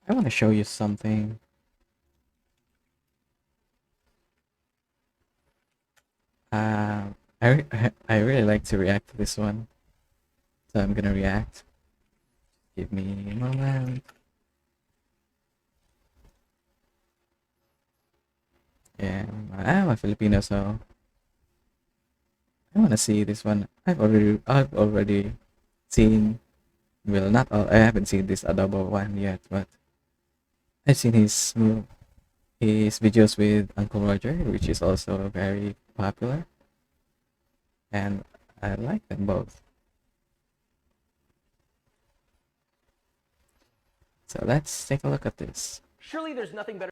I want to show you something. Uh, I really like to react to this one, so I'm gonna react. Give me a moment. Yeah, I'm a Filipino, so I want to see this one. I've already seen. Well, not all. I haven't seen this adobo one yet, but I've seen his videos with Uncle Roger, which is also very popular, and I like them both. So let's take a look at this. Surely there's nothing better.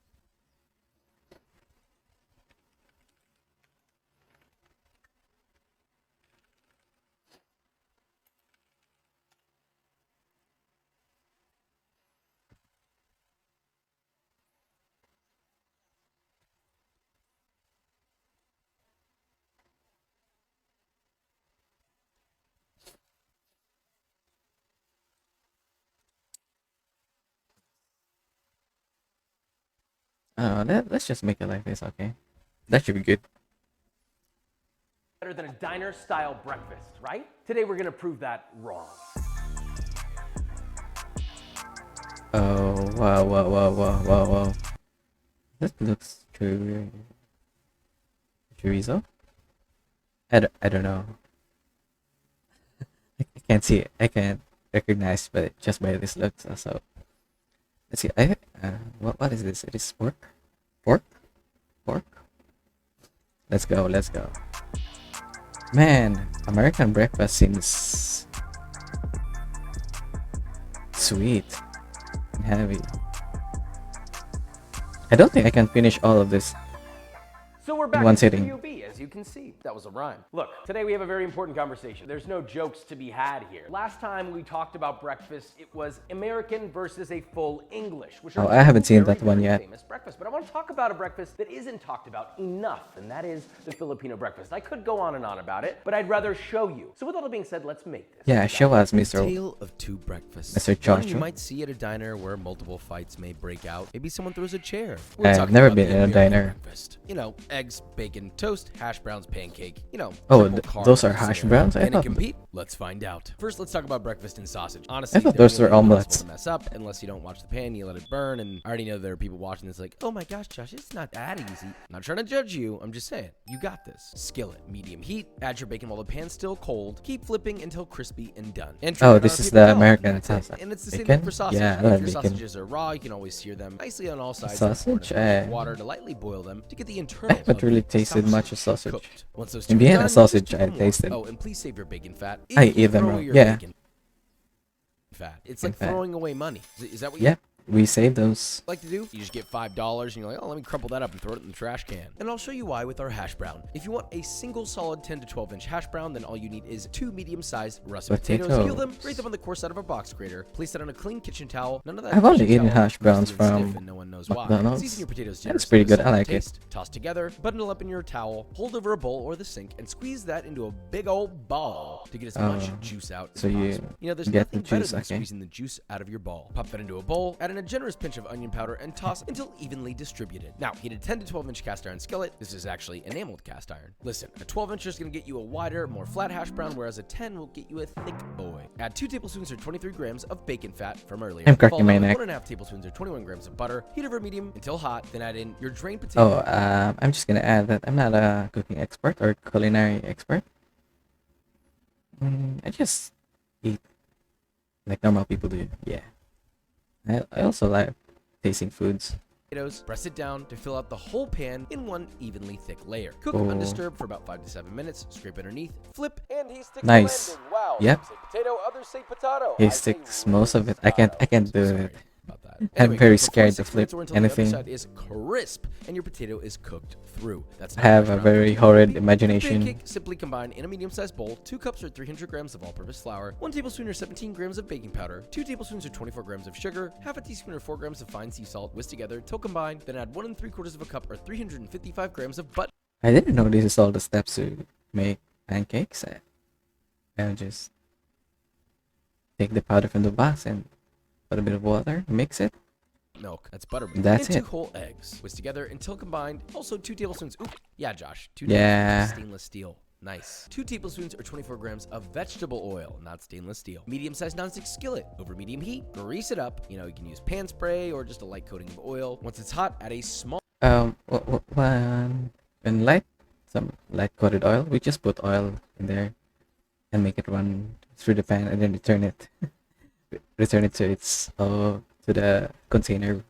Let's just make it like this, okay? That should be good. Better than a diner-style breakfast, right? Today we're gonna prove that wrong. Oh, wow, wow, wow, wow, wow, wow. That looks true. Chorizo? I don't know. I can't see it. I can't recognize but just by this looks. So let's see. What is this? It is pork? Pork? Pork? Let's go, let's go. Man, American breakfast seems sweet and heavy. I don't think I can finish all of this So we're in back one at sitting. WB, as you can see. That was a rhyme. Look, today we have a very important conversation. There's no jokes to be had here. Last time we talked about breakfast, it was American versus a full English, which are Oh, I haven't two seen very, that one very yet. famous breakfasts. But I want to talk about a breakfast that isn't talked about enough, and that is the Filipino breakfast. I could go on and on about it, but I'd rather show you. So with all that being said, let's make this. Yeah, show us, Mr. Tale of two breakfasts. Mr. One Joshua. you might see at a diner where multiple fights may break out. Maybe someone throws a chair. I've Talking never about been the in a American diner. Breakfast. You know, eggs, bacon, toast, hash browns, pancake. You know, Oh, triple carb those are hash scenario. browns? I Can it thought compete? Let's find out. First, let's talk about breakfast and sausage. Honestly, I thought they're those were nearly impossible omelets. to mess up unless you don't watch the pan, you let it burn, and I already know there are people watching this like, oh my gosh, Josh, it's not that easy. I'm not trying to judge you. I'm just saying, you got this. Skillet, medium heat. Add your bacon while the pan's still cold. Keep flipping until crispy and done. And Oh, turn it this on is paper the towel. American That's it. salsa. And it's the same Bacon? thing for sausage. Yeah, I If love your bacon. sausages are raw, you can always sear them nicely on all sides. Sausage? Pour in a water to lightly boil them to get the I internals. haven't of really the tasted much of sausage. cooked. Once those In two are Vienna done, sausage, just keep I them warm. tasted. Oh, and please save your bacon fat. I If eat you them throw raw. your Yeah. bacon fat. It's Bacon like fat. throwing away money. Is that what you Yep, we saved those. like to do? You just get $5 and you're like, oh, let me crumple that up and throw it in the trash can. And I'll show you why with our hash brown. If you want a single solid 10 to 12 inch hash brown, then all you need is 2 medium-sized russet potatoes. Peel them, grate them on the coarse side of a box grater. Place that on a clean kitchen towel. None of that. I've only kitchen eaten towel hash browns greasy and from stiff and no one knows why. McDonald's. Season your potatoes That's generously pretty with good. salt I and like it. taste. Toss together, bundle up in your towel, hold over a bowl or the sink, and squeeze that into a big old ball to get as much juice out So as you possible. You know, there's get the nothing better juice, than okay. squeezing the juice out of your ball. Pop that into a bowl, add in a generous pinch of onion powder, and toss until evenly distributed. Now, heat a 10 to 12 inch cast iron skillet. This is actually enameled cast iron. Listen, a 12 inch is going to get you a wider, more flat hash brown, whereas a 10 will get you a thick boy. Add 2 tablespoons or 23 grams of bacon fat from earlier. I'm cracking Followed my by neck. 1.5 tablespoons or 21 grams of butter. Heat over medium until hot, then add in your drained potato. Oh, I'm just gonna add that I'm not a cooking expert or culinary expert. I just eat like normal people do. Yeah. I also like tasting foods. Potatoes, press it down to fill out the whole pan in one evenly thick layer. Cook Oh. undisturbed for about 5 to 7 minutes. Scrape underneath, flip, And he sticks Nice. the landing. Wow. Yep. Some say potato, others say potato. He I say sticks most of it. I can't do Sorry it. about that. I'm Anyway, very cook for scared 4 to 6 flip minutes or until anything. The other side is crisp and your potato is cooked through. That's I have a very horrid imagination. Pancake, simply combine in a medium-sized bowl 2 cups or 300 grams of all-purpose flour, 1 tablespoon or 17 grams of baking powder, 2 tablespoons or 24 grams of sugar, half a teaspoon or 4 grams of fine sea salt, whisk together till combined, then add 1 3/4 of a cup or 355 grams of butter. I didn't know this is all the steps to make pancakes. I'll just take the powder from the box and put a bit of water, mix it, milk, that's buttermilk, That's and it. 2 whole eggs. Whisk together until combined. Also 2 tablespoons. Ooh, yeah, Josh. 2 Yeah. tablespoons of stainless steel. Nice. 2 tablespoons or 24 grams of vegetable oil, not stainless steel. Medium-sized nonstick skillet. Over medium heat, grease it up. You can use pan spray or just a light coating of oil. Once it's hot, add a small When some light coated oil, we just put oil in there and make it run through the pan, and then return it to the container.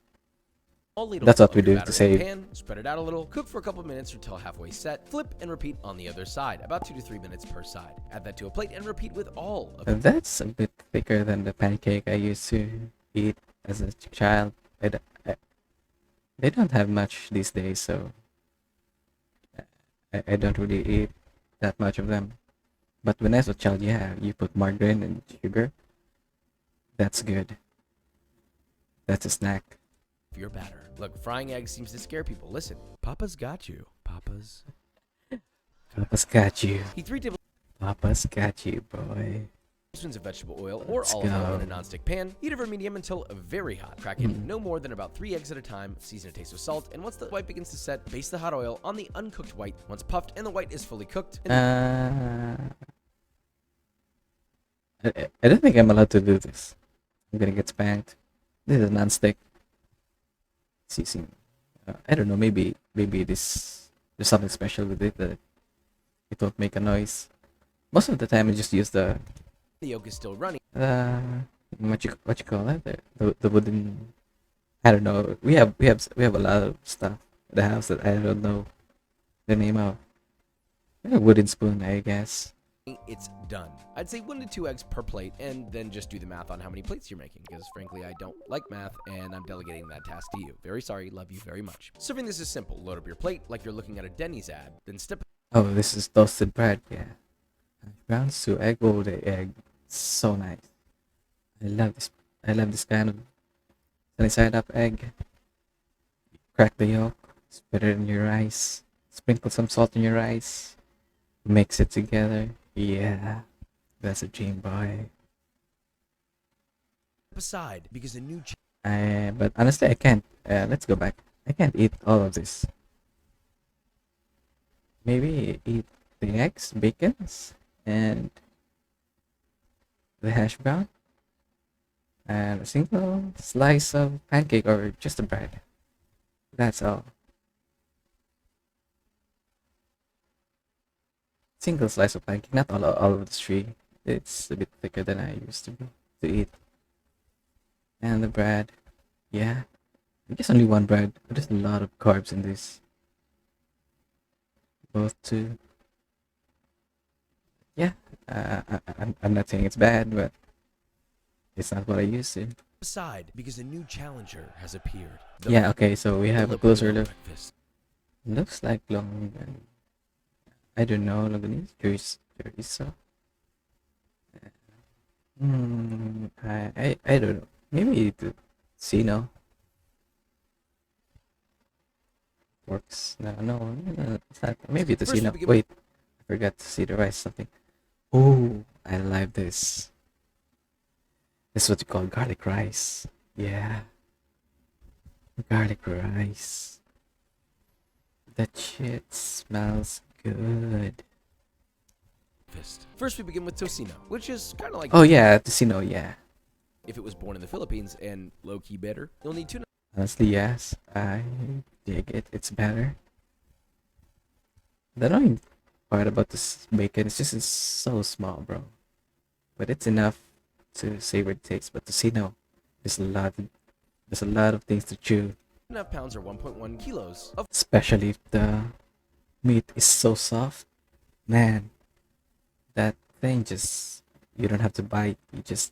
ladle That's what of we your do to batter in save. the pan, spread it out a little, cook for a couple minutes until halfway set, flip and repeat on the other side, about 2 to 3 minutes per side. Add that to a plate and repeat with all of That's a bit thicker than the pancake I used to eat as a child. They don't have much these days, so I don't really eat that much of them. But when I was a child, yeah, you put margarine and sugar. That's good. That's a snack. your batter. Look, frying eggs seems to scare people. Listen, Papa's got you. Papa's got you. Heat 3 Papa's got you, boy. tablespoons of vegetable oil or Let's olive oil go. in a nonstick pan. Heat over medium until very hot. Crack in no more than about 3 eggs at a time. Season a taste with salt. And once the white begins to set, baste the hot oil on the uncooked white. Once puffed and the white is fully cooked. I don't think I'm allowed to do this. I'm gonna get spanked. This is non-stick. Season. I don't know. Maybe there's something special with it that it won't make a noise. Most of the time, I just use the yolk is still running. what you call it? The wooden. I don't know. We have a lot of stuff at the house that I don't know the name of. A wooden spoon, I guess. It's done. I'd say 1 to 2 eggs per plate, and then just do the math on how many plates you're making, because frankly I don't like math and I'm delegating that task to you. Very sorry, love you very much. Serving this is simple. Load up your plate like you're looking at a Denny's ad, then step. Oh, this is toasted bread. Yeah, brown stew egg. Oh, the egg, so nice. I love this. I love this kind of sunny side up egg. Crack the yolk, spread it in your rice, sprinkle some salt in your rice, mix it together. Yeah, that's a dream, boy. Aside because a new But honestly, I can't. Let's go back. I can't eat all of this. Maybe eat the eggs, bacons, and the hash brown, and a single slice of pancake or just the bread. That's all. Single slice of pancake, not all of the three. It's a bit thicker than I used to eat. And the bread, yeah, I guess only one bread, but there's a lot of carbs in this. Both two. Yeah, I'm not saying it's bad, but it's not what I used to. aside because a new challenger has appeared. Yeah, okay, so we have a closer look. Breakfast. Looks like long. I don't know, Lebanese chorizo. I don't know. Maybe the Sino works. No, it's not. Maybe the First, Sino. we begin- Wait, I forgot to see the rice something. Oh, I like this. This is what you call garlic rice. Yeah, garlic rice. That shit smells good. First, we begin with tocino, which is kind of like Oh yeah, Tocino, yeah. if it was born in the Philippines and low-key better. You'll need 2 Honestly, yes. I dig it. It's better. The annoying part about this bacon is just it's so small, bro. But it's enough to savor the taste. But Tocino, there's a lot of things to chew. 2.5 pounds or 1.1 kilos of Especially if the meat is so soft. Man, that thing just you don't have to bite. You just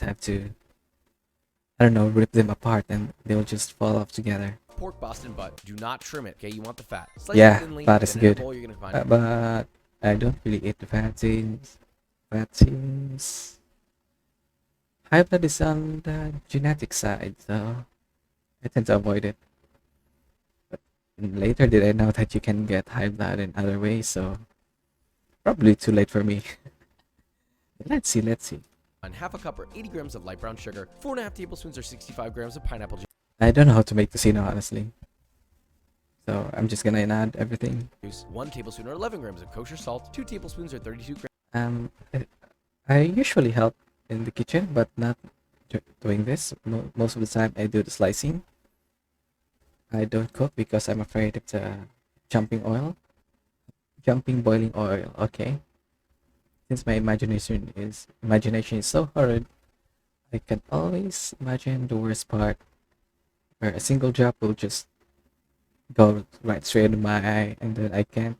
have to, I don't know, rip them apart and they'll just fall off together. pork Boston butt. Do not trim it, okay? You want the fat. Slice Yeah, it thinly, fat is then in a good. bowl, you're gonna combine But I don't really eat the fat things. Fat things. High blood is on the genetic side, so I tend to avoid it. But later did I know that you can get high blood in other ways, so probably too late for me. Let's see. combine half a cup or 80 grams of light brown sugar, 4.5 tablespoons or 65 grams of pineapple I don't know how to make tocino, honestly. So I'm just gonna add everything. juice, 1 tablespoon or 11 grams of kosher salt, 2 tablespoons or 32 grams I usually help in the kitchen, but not doing this. Most of the time, I do the slicing. I don't cook because I'm afraid of the jumping boiling oil. Okay, since my imagination is so horrid, I can always imagine the worst part, where a single drop will just go right straight into my eye, and then I can't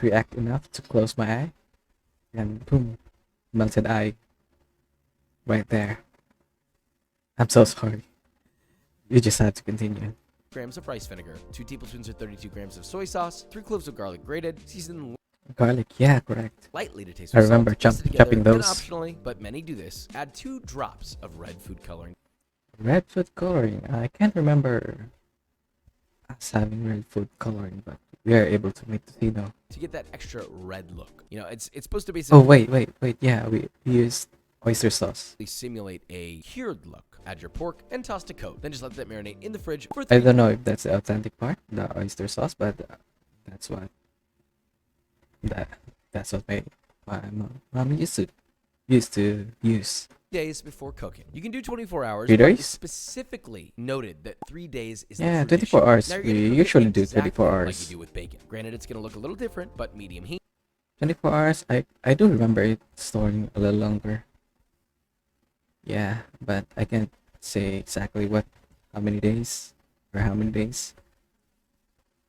react enough to close my eye, and boom, melted eye right there. I'm so sorry. You just have to continue. grams of rice vinegar, 2 tablespoons or 32 grams of soy sauce, 3 cloves of garlic grated, seasoned Garlic, yeah, correct. lightly to taste I with remember salt, mix it together, chopping then those. optionally, but many do this, add 2 drops of red food coloring. Red food coloring. I can't remember us having red food coloring, but we are able to make tocino. To get that extra red look. You know, it's supposed to Oh, basically wait. Yeah, we used oyster sauce. simulate a cured look. Add your pork and toss to coat. Then just let that marinate in the fridge for I 3 don't know if that's the authentic part, the oyster sauce, but that's what that's what my mom used to use. days before cooking. You can do 24 hours, 3 but it's days? specifically noted that 3 days is Yeah, the 24 tradition. hours. Now you're We gonna cook it usually do exactly 24 like hours. you do with bacon. Granted, it's going to look a little different, but medium heat. 24 hours. I do remember it storing a little longer. Yeah, but I can't say exactly how many days or how many days.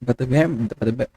But the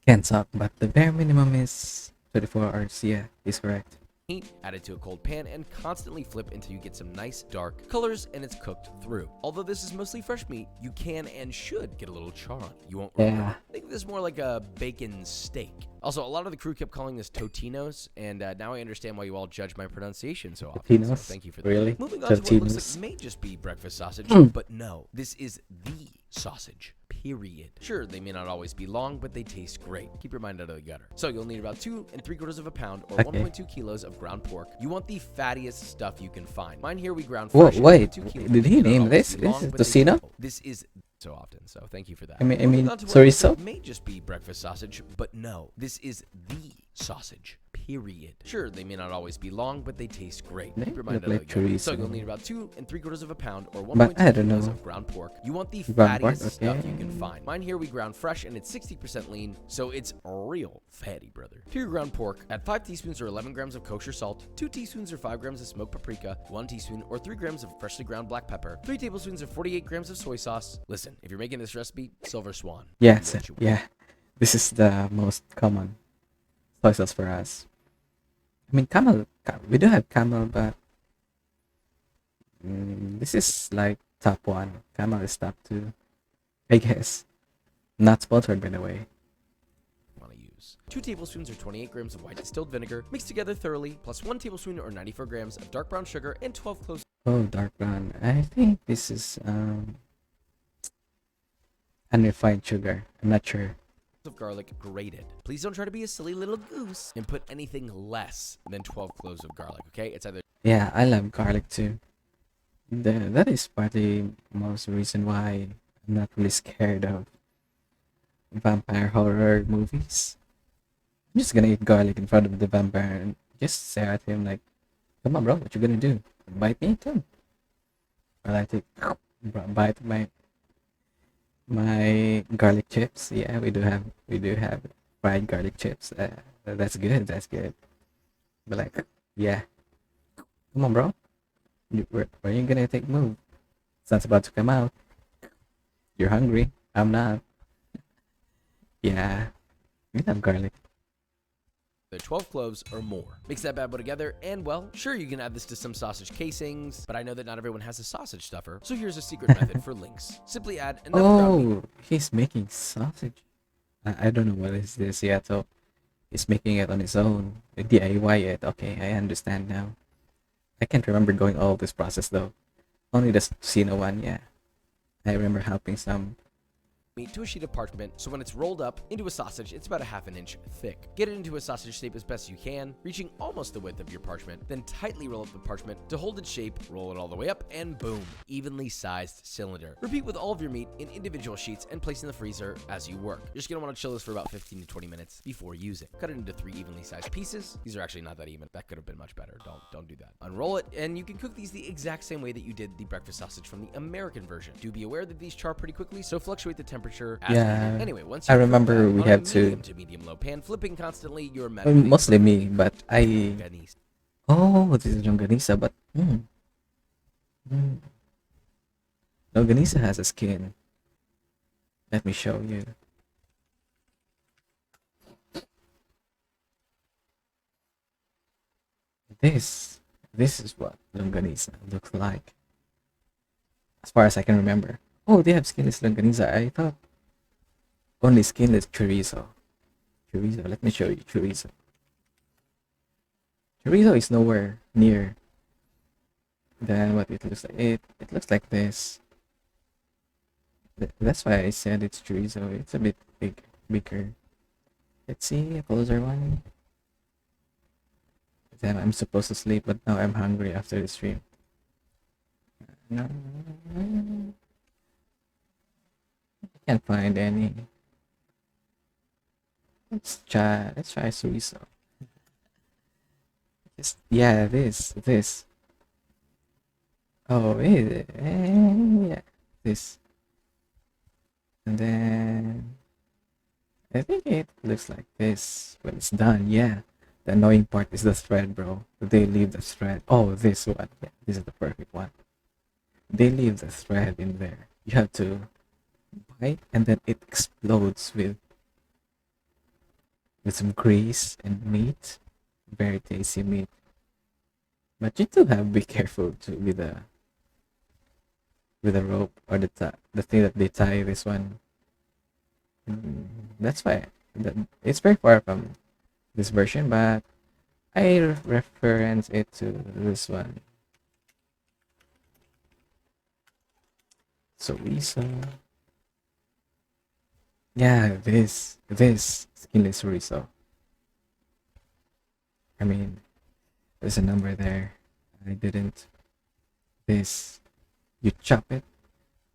can't talk. But the bare minimum is 24 hours. Yeah, is correct. Heat, add it to a cold pan, and constantly flip until you get some nice dark colors and it's cooked through. Although this is mostly fresh meat, you can and should get a little char on it. You won't regret Yeah. it. Think of this more like a bacon steak. Also, a lot of the crew kept calling this Totinos, and now I understand why you all judge my pronunciation so often. So Totinos? thank you for that. Really? Moving on to what looks Totinos? like may just be breakfast sausage, Mm. but no, this is the sausage. Period. Sure, they may not always be long, but they taste great. Keep your mind out of the gutter. So you'll need about 2 3/4 of a pound or Okay. 1.2 kilos of ground pork. You want the fattiest stuff you can find. Mine here we ground Whoa, fresh. and wait, 2 kilos. did he They don't name always this? be This long, is but they tocino? taste- This is so often. So thank you for that. I mean, Moving on to what chorizo? looks like may just be breakfast sausage, but no, this is the sausage. Period. Sure, they may not always be long, but they taste great. They Keep your look mind out of like the gutter. So chorizo. you'll need about 2 3/4 of a pound or But 1.2 I don't kilos know. of ground pork. You want the Ground pork, fattiest stuff you okay. can find. Mine here we ground fresh and it's 60% lean, so it's real fatty, brother. To your ground pork, add 5 teaspoons or 11 grams of kosher salt, 2 teaspoons or 5 grams of smoked paprika, 1 teaspoon or 3 grams of freshly ground black pepper, 3 tablespoons or 48 grams of soy sauce. Listen, if you're making this recipe, Silver Swan. Yes, What you want. yeah. This is the most common soy sauce for us. I mean, we do have camel, but this is like top 1. Camel is top 2, I guess. Not sponsored, by the way. Want to use 2 tablespoons or 28 grams of white distilled vinegar, mixed together thoroughly, plus 1 tablespoon or 94 grams of dark brown sugar and 12 cloves Oh, dark brown. I think this is unrefined sugar. I'm not sure. of garlic grated. Please don't try to be a silly little goose and put anything less than 12 cloves of garlic, okay? It's either Yeah, I love garlic too. That is partly most reason why I'm not really scared of vampire horror movies. I'm just gonna eat garlic in front of the vampire and just stare at him like, "Come on, bro, what you gonna do? Bite me too?" Or I take bite my garlic chips. Yeah, we do have fried garlic chips. That's good. That's good. But like, yeah, come on, bro. Where are you gonna take move? Sun's about to come out. You're hungry. I'm not. Yeah, we love garlic. they're 12 cloves or more. Mix that bad boy together, and well, sure, you can add this to some sausage casings, but I know that not everyone has a sausage stuffer, so here's a secret method for links. Simply add enough ground meat. Oh, he's making sausage. I don't know what is this yet. So he's making it on his own. DIY it. Okay, I understand now. I can't remember going all this process though. Only the Sino one, yeah. I remember helping some meat to a sheet of parchment, so when it's rolled up into a sausage, it's about a ½ inch thick. Get it into a sausage shape as best you can, reaching almost the width of your parchment, then tightly roll up the parchment to hold its shape, roll it all the way up, and boom, evenly sized cylinder. Repeat with all of your meat in individual sheets and place in the freezer as you work. You're just gonna want to chill this for about 15 to 20 minutes before using. Cut it into 3 evenly sized pieces. These are actually not that even. That could have been much better. Don't do that. Unroll it, and you can cook these the exact same way that you did the breakfast sausage from the American version. Do be aware that these char pretty quickly, so fluctuate the temperature as Yeah. needed. Anyway, once I you remember we had to. medium to medium low pan, flipping constantly, you're Mostly me, but I. Ganese. Oh, this is longanisa, but. Longanisa has a skin. Let me show you. This is what longanisa looks like. As far as I can remember. Oh, they have skinless longanisa. I thought only skinless chorizo. Chorizo, let me show you chorizo. Chorizo is nowhere near than what it looks like. It looks like this. That's why I said it's chorizo. It's a bit bigger. Let's see a closer one. Then I'm supposed to sleep, but now I'm hungry after the stream. No, I can't find any. Let's try chorizo. Yeah, this. Oh, yeah, this. And then I think it looks like this when it's done. Yeah, the annoying part is the thread, bro. They leave the thread. Oh, this one. Yeah, this is the perfect one. They leave the thread in there. You have to bite, and then it explodes with some grease and meat. Very tasty meat. But you do have to be careful too with the rope or the thing that they tie this one. That's why it's very far from this version, but I reference it to this one. So yeah, this skinless chorizo. I mean, there's a number there. I didn't. This, you chop it,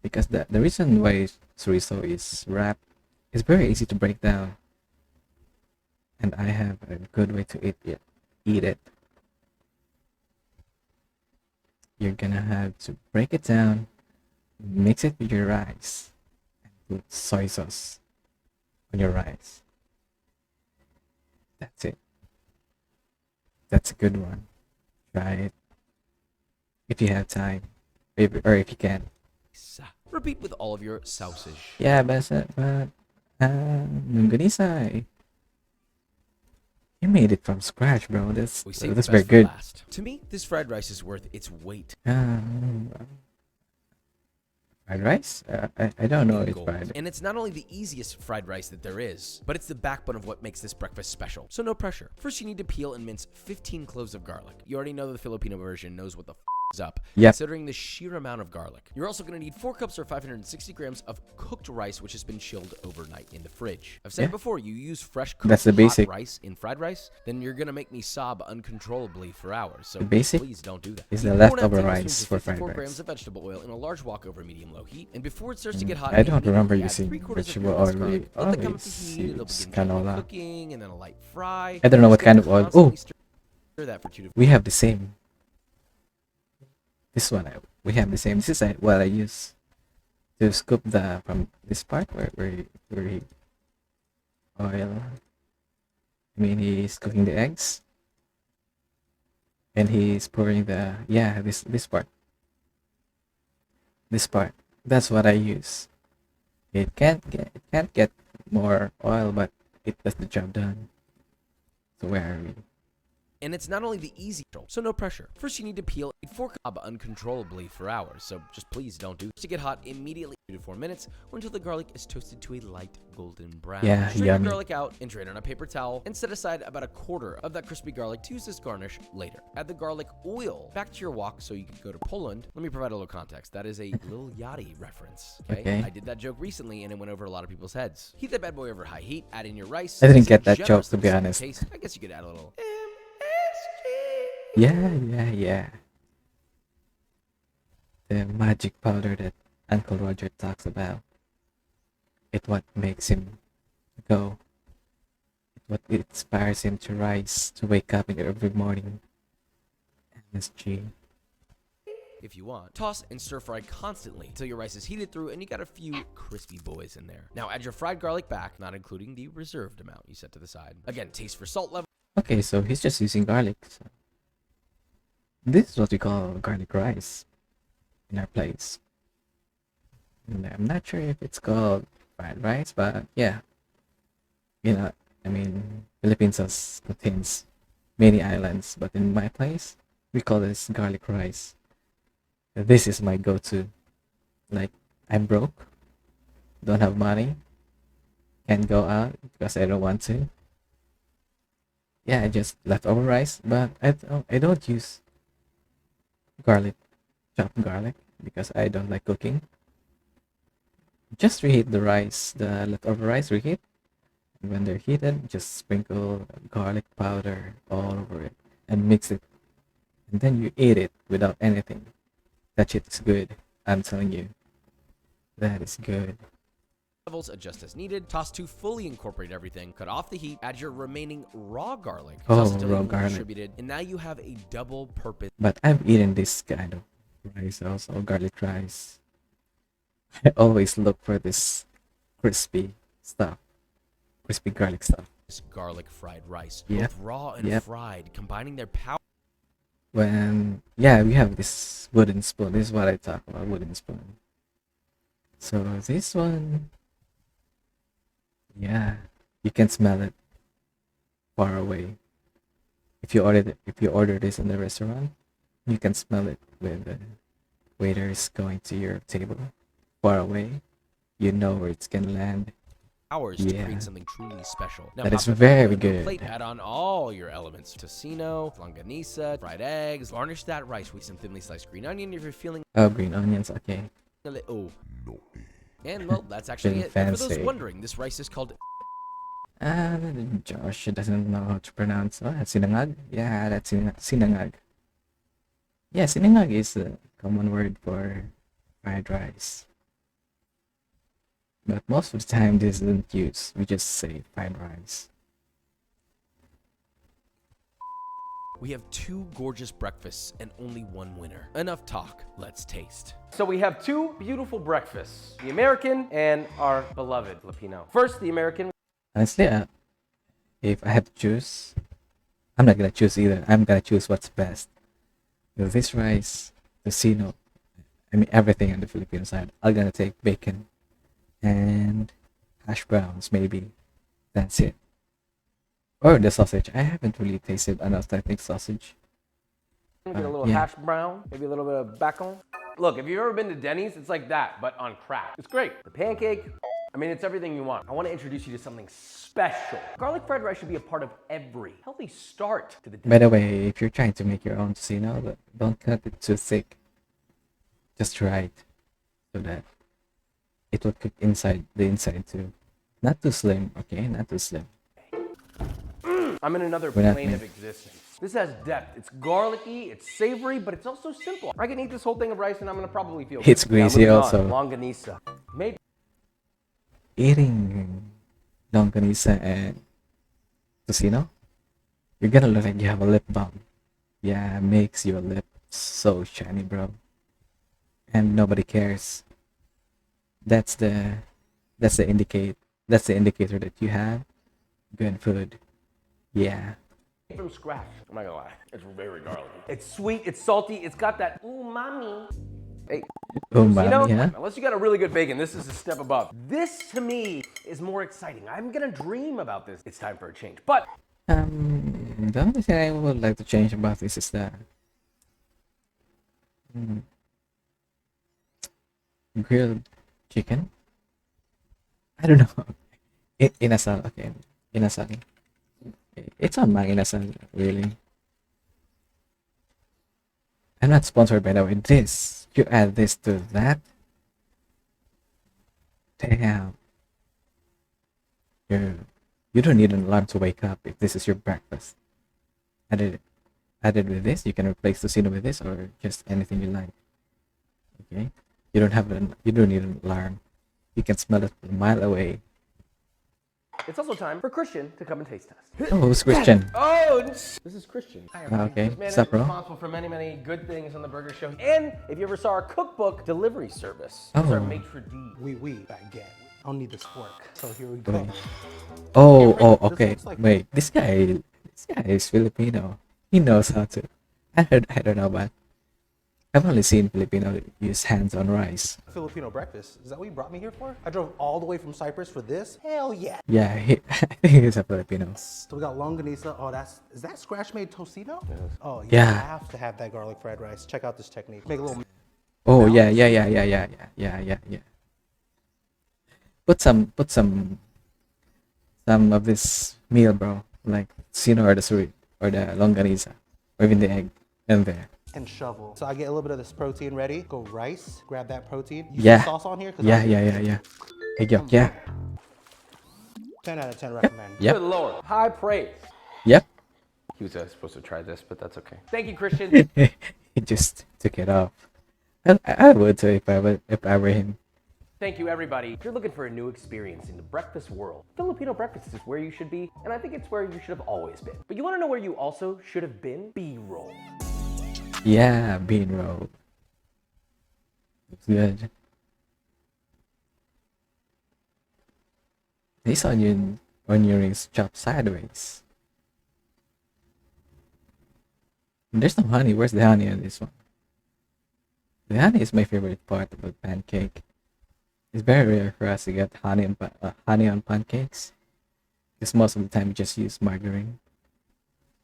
because the reason why chorizo is wrapped is very easy to break down, and I have a good way to eat it. You're gonna have to break it down, mix it with your rice, and put soy sauce on your rice. That's it. That's a good one. Try it if you have time, or if you can. Repeat with all of your sausage. Yeah, but longanisa, you made it from scratch, bro. That's We saved that's the very best for good. last. To me, this fried rice is worth its weight Fried rice? I don't know in it's gold. fried. And it's not only the easiest fried rice that there is, but it's the backbone of what makes this breakfast special. So no pressure. First, you need to peel and mince 15 cloves of garlic. You already know the Filipino version knows what the is up, Yep. considering the sheer amount of garlic. You're also going to need 4 cups or 560 grams of cooked rice, which has been chilled overnight in the fridge. I've said Yeah. it before, you use fresh cooked That's the hot basic. rice in fried rice, then you're going to make me sob uncontrollably for hours. So The basic please don't do that. is You the pour 1/2 leftover tablespoons rice of for fried 54 rice. grams of vegetable oil in a large wok over medium-low heat, and before it starts to get hot, I don't remember immediately add using 3/4 of vegetable your oil. minced garlic. Let that come up to Always heat, it'll use begin gently canola. cooking, and then a light fry. I don't know what Just kind gonna of oil. constantly Oh, stir that for 2 to we have the same. This one, we have the same. This is what I use to scoop from this part where he oil. I mean, he's cooking the eggs, and he's pouring this part. This part. That's what I use. It can't get more oil, but it does the job done. So where are we? And it's not only the easy, so no pressure. First, you need to peel a fork cob uncontrollably for hours, so just please don't do this. To get hot immediately to 4 minutes or until the garlic is toasted to a light golden brown. Yeah, Strain yummy. your garlic out and drain on a paper towel and set aside about a quarter of that crispy garlic to use as garnish later. Add the garlic oil back to your wok so you can go to Poland. Let me provide a little context. That is a Lil Yachty reference. Okay? I did that joke recently and it went over a lot of people's heads. Heat that bad boy over high heat, add in your rice. I didn't get season that joke, to generously be with honest. taste. I guess you could add a little Yeah. The magic powder that Uncle Roger talks about. It's what makes him go. It's what inspires him to rise, to wake up every morning. MSG. if you want. Toss and stir fry constantly until your rice is heated through and you got a few crispy boys in there. Now add your fried garlic back, not including the reserved amount you set to the side. Again, taste for salt level. Okay, so he's just using garlic. So. This is what we call garlic rice in our place. And I'm not sure if it's called fried rice, but yeah. You know, I mean, Philippines contains many islands, but in my place, we call this garlic rice. This is my go-to. Like, I'm broke, don't have money, can't go out because I don't want to. Yeah, I just leftover rice, but I don't use garlic, chopped garlic, because I don't like cooking. Just reheat the rice, the leftover rice, reheat. And when they're heated, just sprinkle garlic powder all over it and mix it. And then you eat it without anything. That shit's good. I'm telling you. That is good. Levels adjust as needed. Toss to fully incorporate everything. Cut off the heat. Add your remaining raw garlic. Oh, Toss until raw evenly garlic. distributed. And now you have a double purpose. But I've eaten this kind of rice also, garlic rice. I always look for this crispy stuff. Crispy garlic stuff. Garlic fried rice. Yep. Both raw and fried, combining their power. When, yeah, we have this wooden spoon. This is what I talk about, wooden spoon. So this one, yeah, you can smell it far away. If you order this in the restaurant, you can smell it when the waiters going to your table far away. You know where it's gonna land. Hours to create something truly special. Now, That is pop it very into a good. Plate, add on all your elements: tocino, longanisa, fried eggs. Garnish that rice with some thinly sliced green onion if you're feeling Oh, green onions, okay. a little. And well, that's actually Feeling it. And for those fancy. wondering, this rice is called. Josh doesn't know how to pronounce. Oh, sinangag? Yeah, that's sinangag. Yeah, sinangag is a common word for fried rice. But most of the time, this isn't used. We just say fried rice. We have two gorgeous breakfasts and only one winner. Enough talk. Let's taste. So we have two beautiful breakfasts, the American and our beloved Filipino. First, the American. Honestly, if I have to choose, I'm not gonna choose either. I'm gonna choose what's best. With this rice, tocino, I mean everything on the Filipino side, I'm gonna take bacon and hash browns, maybe. That's it. Or the sausage. I haven't really tasted an authentic sausage. Get a little hash brown, maybe a little bit of bacon. Look, if you've ever been to Denny's, it's like that, but on crack. It's great. The pancake, I mean, it's everything you want. I want to introduce you to something special. Garlic fried rice should be a part of every healthy start to the day. By the way, if you're trying to make your own tocino, don't cut it too thick. Just right, so that it will cook inside the inside too. Not too slim, okay? Not too slim. I'm in another We're not plane of made- existence. This has depth. It's garlicky, it's savory, but it's also simple. I can eat this whole thing of rice and I'm gonna probably feel It's good. greasy Now, also. moving on, longanisa. Maybe Eating longanisa and tocino, you're gonna look like you have a lip balm. Yeah, makes your lips so shiny, bro. And nobody cares. That's the indicator that you have good food. Yeah. from scratch. I'm not gonna lie. It's very garlicky. It's sweet, it's salty, it's got that umami. Hey, Umami, you know, huh? unless you got a really good bacon, this is a step above. This to me is more exciting. I'm gonna dream about this. It's time for a change. But The only thing I would like to change about this is that grilled chicken. I don't know. Inasal. Okay, inasal. It's on my inasal, really. I'm not sponsored by the way. This, you add this to that. Damn. You don't need an alarm to wake up if this is your breakfast. Added added with this, you can replace tocino with this or just anything you like. Okay. You don't need an alarm. You can smell it a mile away. It's also time for Christian to come and taste test. Oh, who's Christian? Oh, this is Christian. Hi, everybody. Okay. This man What's up, is bro? responsible for many, many good things on the burger show. And if you ever saw our cookbook delivery service, it's our Oh. maitre d'. We baguette. I don't need the spork. So here we go. Wait. Oh, This okay. looks like- Wait, this guy is Filipino. He knows how to. I don't know, but I've only seen Filipino use hands on rice. Filipino breakfast. Is that what you brought me here for? I drove all the way from Cyprus for this? Hell yeah. Yeah, I think he's a Filipino. So we got longanisa. Oh, is that scratch made tocino? Oh Yeah. I have to have that garlic fried rice. Check out this technique. Make a little. Oh yeah. Put some of this meal, bro. Like sino or the sweet or the longanisa or even the egg in there. And shovel. So I get a little bit of this protein ready. Go rice. Grab that protein. You Yeah. see sauce on here? 'Cause Yeah. Egg yolk, yeah. 10 out of 10 recommend. Yep. Good Lord. High praise. Yep. He was supposed to try this, but that's okay. Thank you, Christian. He just took it off. I would too if I were him. Thank you, everybody. If you're looking for a new experience in the breakfast world, Filipino breakfast is where you should be, and I think it's where you should have always been. But you want to know where you also should have been? B-roll. Yeah, bean roll. It's good. This onion rings chopped sideways. There's no honey. Where's the honey on this one? The honey is my favorite part of a pancake. It's very rare for us to get honey on pancakes, because most of the time we just use margarine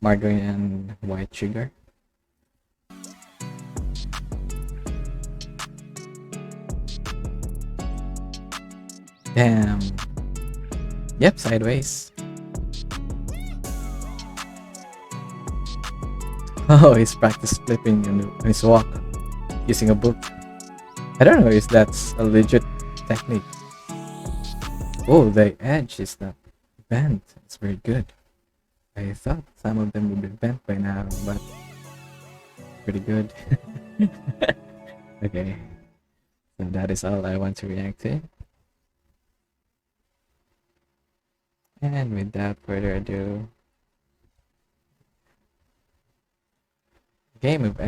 and white sugar. Damn. Yep, sideways. Oh, he's practiced flipping on his walk using a book. I don't know if that's a legit technique. Oh, the edge is not bent. It's very good. I thought some of them would be bent by now, but pretty good. Okay, so that is all I want to react to. And without further ado, game of